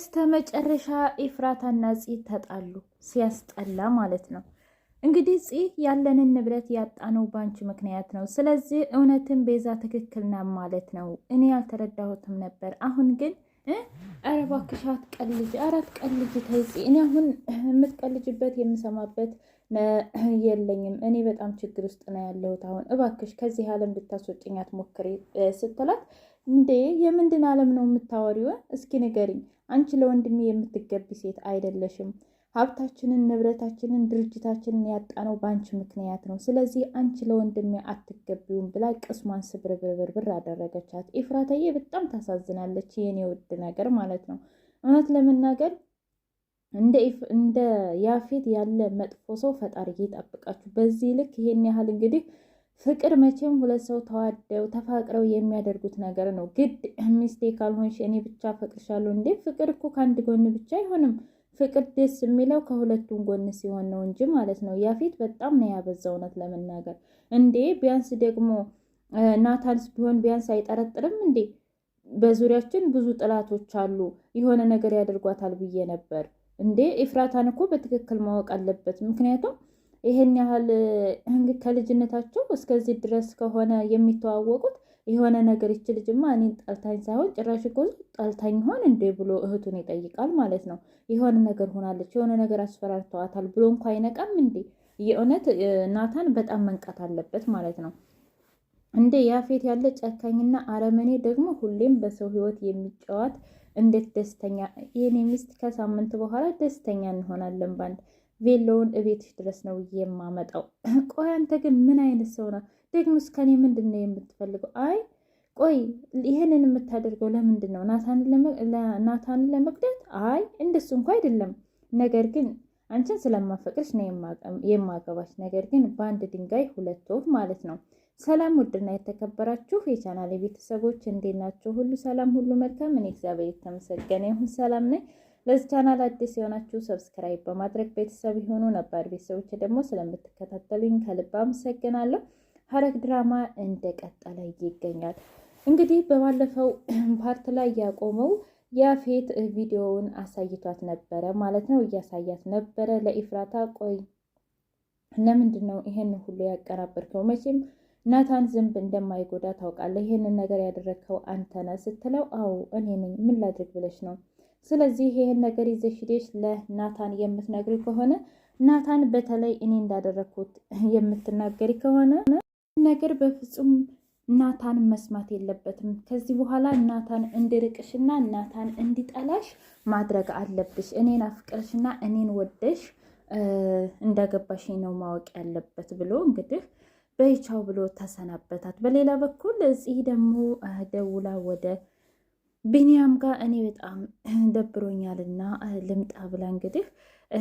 በስተመጨረሻ ኤፍራታና ፂ ተጣሉ። ሲያስጠላ ማለት ነው። እንግዲህ ፂ ያለንን ንብረት ያጣነው ባንቺ ምክንያት ነው። ስለዚህ እውነትም ቤዛ ትክክል ናት ማለት ነው። እኔ ያልተረዳሁትም ነበር። አሁን ግን ኧረ እባክሽ አትቀልጂ፣ ኧረ አትቀልጂ ተይ ፂ። እኔ አሁን የምትቀልጅበት የምሰማበት የለኝም። እኔ በጣም ችግር ውስጥ ነው ያለሁት። አሁን እባክሽ ከዚህ ዓለም እንድታስወጭኝ አትሞክሪ ስትላት፣ እንዴ የምንድን ዓለም ነው የምታወሪው? እስኪ ንገሪኝ። አንቺ ለወንድሜ የምትገቢ ሴት አይደለሽም። ሀብታችንን፣ ንብረታችንን፣ ድርጅታችንን ያጣነው በአንቺ ምክንያት ነው። ስለዚህ አንቺ ለወንድሜ አትገቢውም ብላ ቅስሟን ስብርብርብር አደረገቻት። ኤፍራታዬ በጣም ታሳዝናለች። የኔ ውድ ነገር ማለት ነው። እውነት ለመናገር እንደ ያፌት ያለ መጥፎ ሰው ፈጣሪ ይጠብቃችሁ። በዚህ ልክ ይሄን ያህል እንግዲህ ፍቅር መቼም ሁለት ሰው ተዋደው ተፋቅረው የሚያደርጉት ነገር ነው። ግድ ሚስቴ ካልሆንሽ እኔ ብቻ ፈቅርሻለሁ እንዴ? ፍቅር እኮ ከአንድ ጎን ብቻ አይሆንም። ፍቅር ደስ የሚለው ከሁለቱም ጎን ሲሆን ነው እንጂ ማለት ነው። ያፌት በጣም ነው ያበዛው እውነት ለመናገር እንዴ። ቢያንስ ደግሞ ናታንስ ቢሆን ቢያንስ አይጠረጥርም እንዴ? በዙሪያችን ብዙ ጥላቶች አሉ፣ የሆነ ነገር ያደርጓታል ብዬ ነበር እንዴ። ኤፍራታን እኮ በትክክል ማወቅ አለበት። ምክንያቱም ይሄን ያህል ከልጅነታቸው እስከዚህ ድረስ ከሆነ የሚተዋወቁት የሆነ ነገር ይች ልጅማ እኔን ጠልታኝ ሳይሆን ጭራሽ እኮ ጠልታኝ ሆን እንዴ ብሎ እህቱን ይጠይቃል ማለት ነው። የሆነ ነገር ሆናለች፣ የሆነ ነገር አስፈራርተዋታል ብሎ እንኳ አይነቃም እንዴ? የእውነት ናታን በጣም መንቃት አለበት ማለት ነው። እንደ ያፌት ያለ ጨካኝና አረመኔ ደግሞ ሁሌም በሰው ህይወት የሚጫወት እንዴት ደስተኛ የኔ ሚስት ከሳምንት በኋላ ደስተኛ እንሆናለን ባንድ ቬሎውን እቤትሽ ድረስ ነው የማመጣው። ቆይ አንተ ግን ምን አይነት ሰው ነው ደግሞ? እስከኔ ምንድን ነው የምትፈልገው? አይ ቆይ ይህንን የምታደርገው ለምንድን ነው? ናታንን ለመግደል? አይ እንደሱ እንኳ አይደለም። ነገር ግን አንቺን ስለማፈቅርሽ ነው የማገባሽ። ነገር ግን በአንድ ድንጋይ ሁለት ወፍ ማለት ነው። ሰላም ውድና የተከበራችሁ የቻናል ቤተሰቦች እንዴት ናቸው? ሁሉ ሰላም፣ ሁሉ መልካም። እኔ እግዚአብሔር የተመሰገነ ይሁን ሰላም ነኝ። ለዚህ ቻናል አዲስ የሆናችሁ ሰብስክራይብ በማድረግ ቤተሰብ የሆኑ ነባር ቤተሰቦች ደግሞ ስለምትከታተሉኝ ከልብ አመሰግናለሁ። ሐረግ ድራማ እንደቀጠለ ይገኛል። እንግዲህ በባለፈው ፓርት ላይ ያቆመው ያፌት ቪዲዮውን አሳይቷት ነበረ ማለት ነው። እያሳያት ነበረ ለኤፍራታ። ቆይ ለምንድን ነው ይሄን ሁሉ ያቀናበርከው? መቼም ናታን ዝንብ እንደማይጎዳ ታውቃለህ። ይሄንን ነገር ያደረግከው አንተ ነህ ስትለው፣ አዎ እኔ ነኝ። ምን ላድርግ ብለሽ ነው? ስለዚህ ይሄን ነገር ይዘሽ ሄደሽ ለናታን የምትነግሪ ከሆነ ናታን በተለይ እኔ እንዳደረግኩት የምትናገሪ ከሆነ ነገር በፍጹም ናታን መስማት የለበትም። ከዚህ በኋላ ናታን እንዲርቅሽና ናታን እንዲጠላሽ ማድረግ አለብሽ። እኔን አፍቅረሽና እኔን ወደሽ እንዳገባሽ ነው ማወቅ ያለበት ብሎ እንግዲህ በይቻው ብሎ ተሰናበታት። በሌላ በኩል እዚህ ደግሞ ደውላ ወደ ቢኒያም ጋር እኔ በጣም ደብሮኛልና ልምጣ ብላ እንግዲህ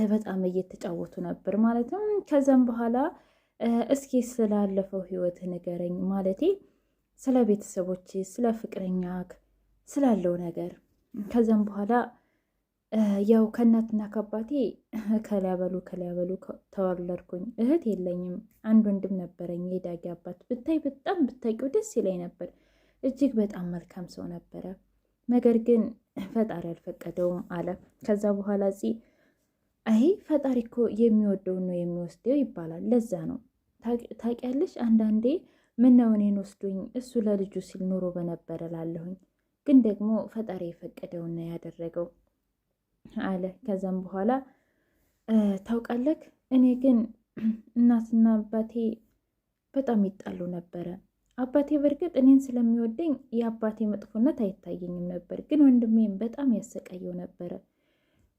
በጣም እየተጫወቱ ነበር ማለት ነው። ከዛም በኋላ እስኪ ስላለፈው ህይወት ንገረኝ፣ ማለቴ ስለ ቤተሰቦች፣ ስለ ፍቅረኛ ስላለው ነገር። ከዛም በኋላ ያው ከእናትና ከአባቴ ከሊያበሉ ተወለድኩኝ። እህት የለኝም፣ አንድ ወንድም ነበረኝ የዳጊ አባት። ብታይ በጣም ብታውቂው ደስ ይለኝ ነበር። እጅግ በጣም መልካም ሰው ነበረ። ነገር ግን ፈጣሪ አልፈቀደውም አለ። ከዛ በኋላ አይ ፈጣሪ እኮ የሚወደውን ነው የሚወስደው ይባላል። ለዛ ነው ታውቂያለሽ፣ አንዳንዴ ምነው እኔን ወስዶኝ እሱ ለልጁ ሲል ኑሮ በነበረ ላለሁኝ፣ ግን ደግሞ ፈጣሪ የፈቀደውን ነው ያደረገው አለ። ከዛም በኋላ ታውቃለህ፣ እኔ ግን እናትና አባቴ በጣም ይጣሉ ነበረ። አባቴ በእርግጥ እኔን ስለሚወደኝ የአባቴ መጥፎነት አይታየኝም ነበር፣ ግን ወንድሜም በጣም ያሰቃየው ነበረ።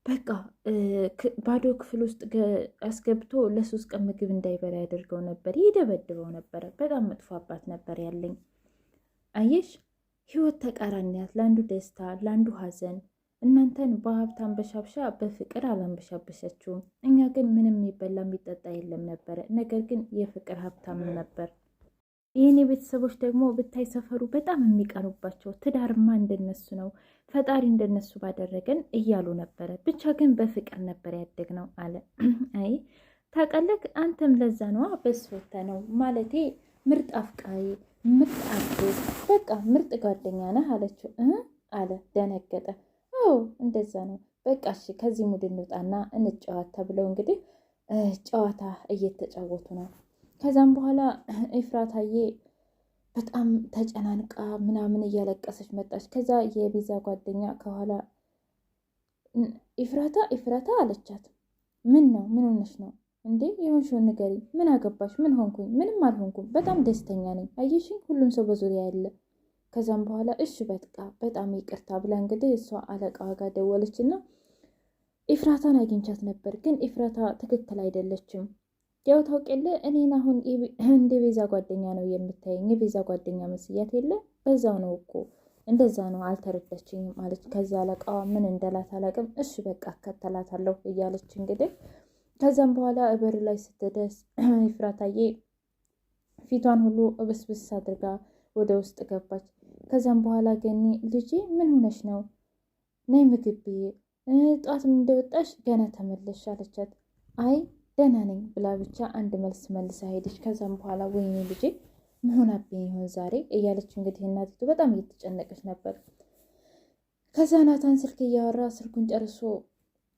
በቃ ባዶ ክፍል ውስጥ አስገብቶ ለ3 ቀን ምግብ እንዳይበላ ያደርገው ነበር፣ ይደበድበው ነበረ። በጣም መጥፎ አባት ነበር ያለኝ። አየሽ፣ ህይወት ተቃራኒያት፣ ለአንዱ ደስታ ለአንዱ ሀዘን። እናንተን በሀብታም በሻብሻ በፍቅር አላንበሻበሻችሁም። እኛ ግን ምንም የሚበላ የሚጠጣ የለም ነበረ። ነገር ግን የፍቅር ሀብታም ነበር። ይህኔ ቤተሰቦች ደግሞ ብታይ ሰፈሩ በጣም የሚቀኑባቸው፣ ትዳርማ እንደነሱ ነው፣ ፈጣሪ እንደነሱ ባደረገን እያሉ ነበረ። ብቻ ግን በፍቅር ነበር ያደግነው አለ። አይ ታውቃለህ፣ አንተም ለዛ ነዋ በስወተ ነው ማለቴ ምርጥ አፍቃሪ፣ ምርጥ አጎት፣ በቃ ምርጥ ጓደኛ ነህ አለችው። አለ። ደነገጠ። አዎ አዎ እንደዛ ነው። በቃ እሺ ከዚህ ሙድ እንውጣና እንጫወት ተብለው እንግዲህ ጨዋታ እየተጫወቱ ነው። ከዛም በኋላ ኤፍራታዬ በጣም ተጨናንቃ ምናምን እያለቀሰች መጣች። ከዛ የቤዛ ጓደኛ ከኋላ ኤፍራታ አለቻት። ምን ነው ምን ሆነሽ ነው እንዴ? የሆንሽውን ንገሪ። ምን አገባሽ? ምን ሆንኩኝ? ምንም አልሆንኩም። በጣም ደስተኛ ነኝ። አየሽኝ፣ ሁሉም ሰው በዙሪያ ያለ። ከዛም በኋላ እሺ በቃ በጣም ይቅርታ ብላ እንግዲህ እሷ አለቃዋ ጋር ደወለችና ኤፍራታን አግኝቻት ነበር፣ ግን ኤፍራታ ትክክል አይደለችም። ያው ታውቂለ እኔን አሁን እንደ ቤዛ ጓደኛ ነው የምታየኝ። የቤዛ ጓደኛ መስያት የለ በዛው ነው እኮ እንደዛ ነው፣ አልተረዳችኝም አለች። ከዛ አለቃዋ ምን እንደላት አላቅም። እሺ በቃ እከተላታለሁ እያለች እንግዲህ ከዛም በኋላ በር ላይ ስትደርስ ኤፍራታዬ ፊቷን ሁሉ ብስብስ አድርጋ ወደ ውስጥ ገባች። ከዛም በኋላ ገኒ ልጄ ምን ሆነሽ ነው? ነይ ምግብ ብዬ ጧትም እንደወጣሽ ገና ተመለሽ አለቻት። አይ ደህና ነኝ ብላ ብቻ አንድ መልስ መልሳ ሄደች። ከዛም በኋላ ወይኔ ልጄ መሆናብኝ ይሆን ዛሬ እያለች እንግዲህ እናቲቱ በጣም እየተጨነቀች ነበር። ከዛ ናታን ስልክ እያወራ ስልኩን ጨርሶ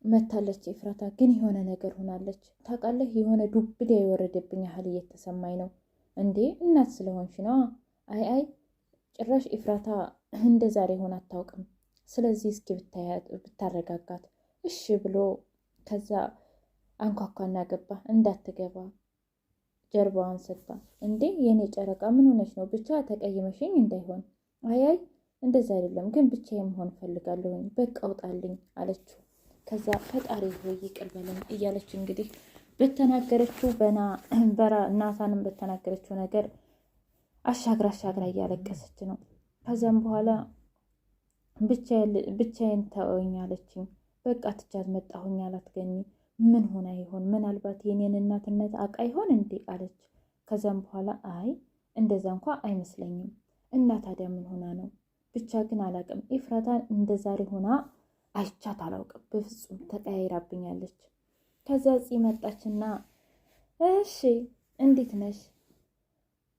መታለች። ኤፍራታ ግን የሆነ ነገር ሆናለች ታውቃለህ። የሆነ ዱብዳ የወረደብኝ ያህል እየተሰማኝ ነው። እንዴ እናት ስለሆንሽ ነው? አይ ጭራሽ ኤፍራታ እንደ ዛሬ ሆና አታውቅም። ስለዚህ እስኪ ብታረጋጋት እሺ ብሎ ከዛ አንኳኳና ገባ። እንዳትገባ ጀርባዋን ሰጥታ እንዴ የኔ ጨረቃ ምን ሆነች ነው? ብቻ ተቀይመሽኝ እንዳይሆን። አይ እንደዛ አይደለም፣ ግን ብቻዬን መሆን እፈልጋለሁኝ። በቃ አውጣልኝ አለችው። ከዛ ፈጣሪ ሆይ ይቅር በለኝ እያለች እንግዲህ በተናገረችው ናታንም በተናገረችው ነገር አሻግራ እያለቀሰች ነው። ከዛም በኋላ ብቻዬን ተወኝ አለችኝ። በቃ ትቻት መጣሁኝ አላት ገኒ። ምን ሆና ይሆን? ምናልባት የኔን እናትነት አቃ ይሆን እንዴ አለች። ከዛም በኋላ አይ እንደዛ እንኳ አይመስለኝም። እና ታዲያ ምን ሆና ነው? ብቻ ግን አላቅም። ኤፍራታን እንደ ዛሬ ሆና አይቻት አላውቅም። በፍጹም ተቀያይራብኛለች። ከዛ መጣችና እሺ እንዴት ነሽ?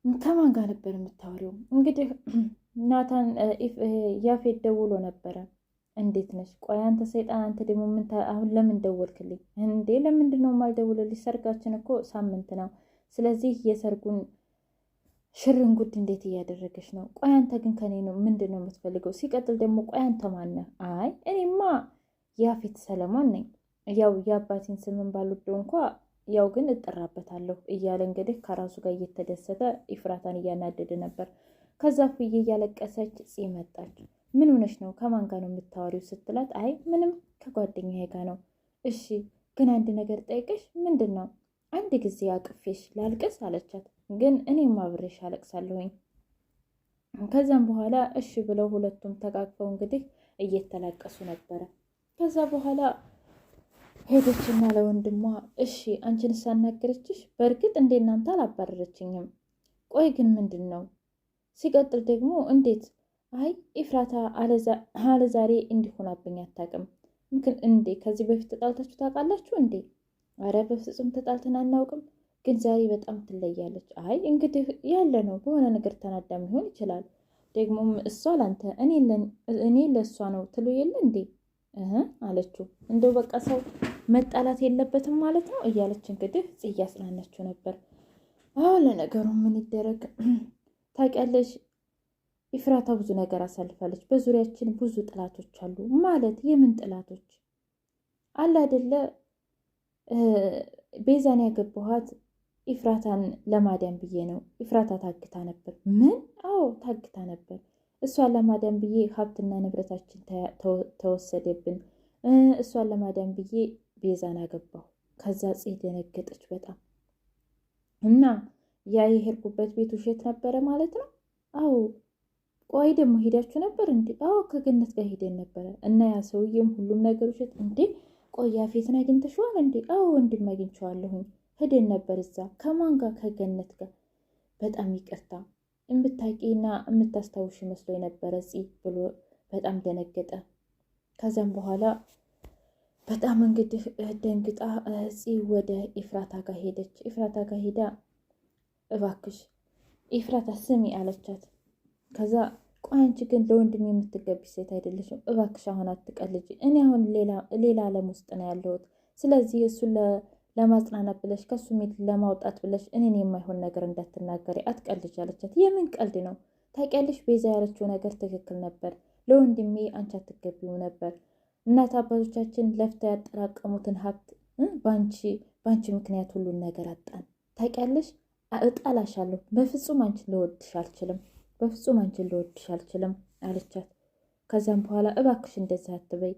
ከማን ጋር ነበር የምታወሪው? እንግዲህ ናታን ያፌት ደውሎ ነበረ። እንዴት ነሽ? ቆይ አንተ ሰይጣን፣ አንተ ደግሞ አሁን ለምን ደወልክልኝ እንዴ? ለምንድን ነው የማልደውልልሽ? ሰርጋችን እኮ ሳምንት ነው። ስለዚህ የሰርጉን ሽርንጉድ እንዴት እያደረገች ነው? ቆይ አንተ ግን ከኔ ነው ምንድን ነው የምትፈልገው? ሲቀጥል ደግሞ ቆይ አንተ ማነህ? አይ እኔማ ያፌት ሰለሞን ነኝ። ያው የአባቴን ስምን ባልወደው እንኳ ያው ግን እጠራበታለሁ እያለ እንግዲህ ከራሱ ጋር እየተደሰተ ኤፍራታን እያናደደ ነበር። ከዛ ፍዬ እያለቀሰች መጣች። ምን ሆነሽ ነው? ከማን ጋር ነው የምታወሪው ስትላት አይ ምንም ከጓደኛዬ ጋር ነው። እሺ ግን አንድ ነገር ጠይቅሽ። ምንድን ነው? አንድ ጊዜ አቅፌሽ ላልቅስ አለቻት። ግን እኔም አብሬሽ አለቅሳለሁኝ። ከዛም በኋላ እሺ ብለው ሁለቱም ተቃቅፈው እንግዲህ እየተላቀሱ ነበረ። ከዛ በኋላ ሄደችና ለወንድሟ እሺ አንቺን ሳናገረችሽ? በእርግጥ እንደ እናንተ አላባረረችኝም። ቆይ ግን ምንድን ነው? ሲቀጥል ደግሞ እንዴት? አይ ኤፍራታ አለዛሬ እንዲሆናብኝ አታውቅም። ምክን እንዴ ከዚህ በፊት ተጣልታችሁ ታውቃላችሁ እንዴ? አረ በፍጹም ተጣልተን አናውቅም፣ ግን ዛሬ በጣም ትለያለች። አይ እንግዲህ ያለ ነው፣ በሆነ ነገር ተናዳም ሊሆን ይችላል። ደግሞም እሷ ላንተ እኔ ለእሷ ነው ትሎ የለ እንዴ አለችው። እንደው በቃ ሰው መጣላት የለበትም ማለት ነው እያለች እንግዲህ እያጽናናችው ነበር። አዎ ለነገሩ ምን ይደረግ ታውቂያለሽ፣ ኤፍራታ ብዙ ነገር አሳልፋለች። በዙሪያችን ብዙ ጥላቶች አሉ። ማለት የምን ጥላቶች? አለ አይደለ ቤዛን ያገባኋት ኤፍራታን ለማዳን ብዬ ነው። ኤፍራታ ታግታ ነበር። ምን? አዎ ታግታ ነበር። እሷን ለማዳን ብዬ ሀብትና ንብረታችን ተወሰደብን። እሷን ለማዳን ብዬ ቤዛን አገባሁ። ከዛ ደነገጠች በጣም እና ያ የሄድኩበት ቤት ውሸት ነበረ ማለት ነው? አዎ። ቆይ ደግሞ ሄዳችሁ ነበር እንዴ? አዎ ከገነት ጋር ሄደን ነበረ እና ያ ሰውዬም ሁሉም ነገር ውሸት እንዴ? ቆይ ያፌትን አግኝተሽዋል እንዴ? አዎ ወንድም አግኝቼዋለሁኝ። ሄደን ነበር እዛ። ከማን ጋር? ከገነት ጋር። በጣም ይቅርታ የምታውቂና የምታስታውሽ መስሎ የነበረ ብሎ በጣም ደነገጠ። ከዛም በኋላ በጣም እንግዲህ ደንግጣ ወደ ኤፍራታ ጋር ሄደች። ኤፍራታ ጋር ሄዳ እባክሽ ኤፍራታ ስሚ አለቻት። ከዛ ቆይ አንቺ ግን ለወንድም የምትገቢ ሴት አይደለሽም። እባክሽ አሁን አትቀልጂ። እኔ አሁን ሌላ ዓለም ውስጥ ነው ያለሁት። ስለዚህ እሱን ለማጽናናት ብለሽ ከሱ ሚት ለማውጣት ብለሽ እኔን የማይሆን ነገር እንዳትናገሪ፣ አትቀልጅ አለቻት። የምን ቀልድ ነው? ታውቂያለሽ ቤዛ ያለችው ነገር ትክክል ነበር። ለወንድሜ አንቺ አትገቢው ነበር። እናት አባቶቻችን ለፍተው ያጠራቀሙትን ሀብት በአንቺ ምክንያት ሁሉን ነገር አጣን። ታውቂያለሽ እጣላሻለሁ። በፍጹም አንቺን ልወድሽ አልችልም። በፍጹም አንቺን ልወድሽ አልችልም አለቻት። ከዛም በኋላ እባክሽ እንደዚህ አትበይ፣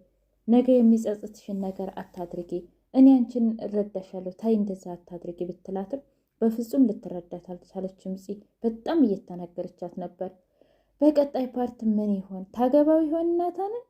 ነገ የሚጸጽትሽን ነገር አታድርጊ፣ እኔ አንቺን እረዳሻለሁ፣ ታይ እንደዚህ አታድርጊ ብትላትም በፍጹም ልትረዳት አልቻለችም። በጣም እየተናገረቻት ነበር። በቀጣይ ፓርት ምን ይሆን? ታገባው ይሆን ናታንን?